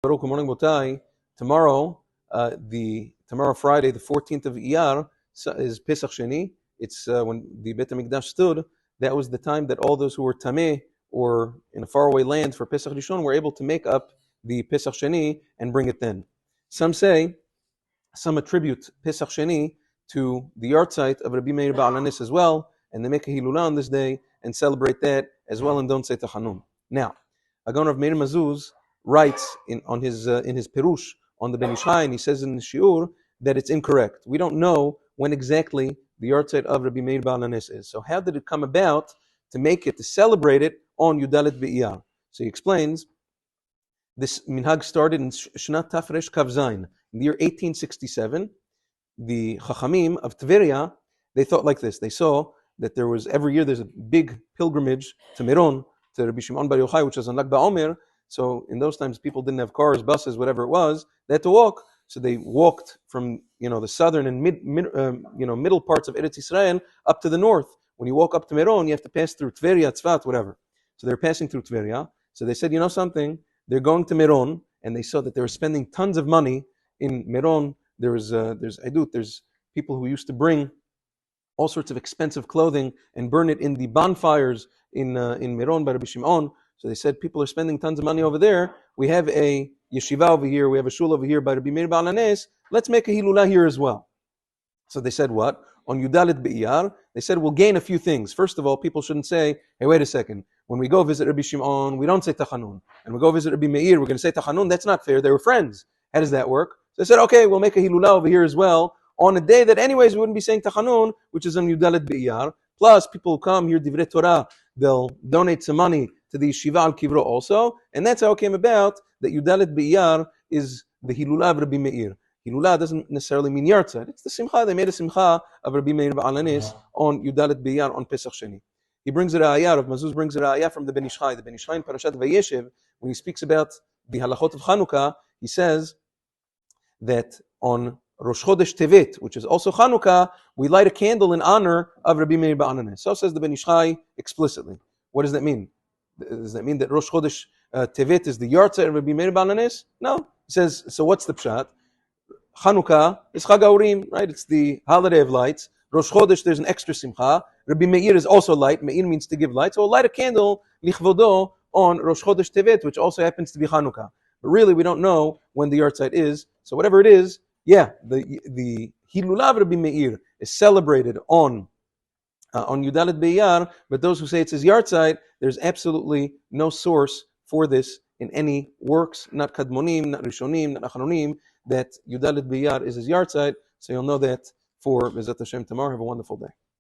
Baruch, good morning, Botai. Tomorrow, tomorrow Friday, the 14th of Iyar, is Pesach Sheni. It's when the Beit HaMikdash stood. That was the time that all those who were tameh or in a faraway land for Pesach Rishon were able to make up the Pesach Sheni and bring it then. Some attribute Pesach Sheni to the yahrzeit of Rabbi Meir Ba'al Hanes as well, and they make a Hilula on this day and celebrate that as well and don't say Tachanun. Now, Agon of Meir Mazuz writes in his Perush on the Ben Ish Chai, and he says in the Shiur that it's incorrect. We don't know when exactly the yahrzeit of Rabbi Meir Ba'al Hanes is. So how did it come about to celebrate it on Yudalet Be'iyar? So he explains, this minhag started in Shnat Tafresh Kav Zayin, in the year 1867. The Chachamim of Tveria, they thought like this. They saw that every year there's a big pilgrimage to Meron, to Rabbi Shimon Bar Yochai, which is on Lag BaOmer. So in those times, people didn't have cars, buses, whatever it was. They had to walk. So they walked from the southern and middle parts of Eretz Yisrael up to the north. When you walk up to Meron, you have to pass through Tveria, Tzfat, whatever. So they're passing through Tveria. So they said, something? They're going to Meron, and they saw that they were spending tons of money in Meron. There's people who used to bring all sorts of expensive clothing and burn it in the bonfires in Meron by Rabbi Shimon. So they said people are spending tons of money over there. We have a yeshiva over here. We have a shul over here by Rabbi Meir Ba'al Hanes. Let's make a hilula here as well. So they said what? On Yudalet Be'iyar, they said we'll gain a few things. First of all, people shouldn't say, hey, wait a second. When we go visit Rabbi Shimon, we don't say Tachanun. And we go visit Rabbi Meir, we're going to say Tachanun. That's not fair. They were friends. How does that work? So they said, okay, we'll make a hilula over here as well on a day that anyways we wouldn't be saying Tachanun, which is on Yudalet Be'iyar. Plus, people who come here, Divrei Torah, they'll donate some money to the Yeshiva al Kivro also. And that's how it came about that Yudalet Be'iyar is the hilula of Rabbi Meir. Hilula doesn't necessarily mean yahrzeit. It's the simcha. They made a simcha of Rabbi Meir Ba'al Hanes on Yudalet Be'iyar on Pesach Sheni. He brings a ra'ayah, Rav Mazuz brings a ra'ayah from the Ben Ish Chai. The Ben Ish Chai in Parashat Vayeshev, when he speaks about the halachot of Chanukah, he says that on Rosh Chodesh Tevet, which is also Chanukah, we light a candle in honor of Rabbi Meir Ba'al Hanes. So says the Ben Ish Chai explicitly. What does that mean? Does that mean that Rosh Chodesh Tevet is the yahrzeit of Rabbi Meir Ba'al Hanes? No. He says, so what's the pshat? Chanukah is Chag HaUrim, right? It's the holiday of lights. Rosh Chodesh, there's an extra simcha. Rabbi Meir is also light. Meir means to give light. So we'll light a candle, lichvodo, on Rosh Chodesh Tevet, which also happens to be Chanukah. But really, we don't know when the yahrzeit is. So whatever it is, the Hilula of Rabbi Meir is celebrated on Yudalet Be'iyar, but those who say it's his yahrzeit, there's absolutely no source for this in any works, not Kadmonim, not Rishonim, not Acharonim, that Yudalet Be'iyar is his yahrzeit. So you'll know that for Bezat Hashem tomorrow. Have a wonderful day.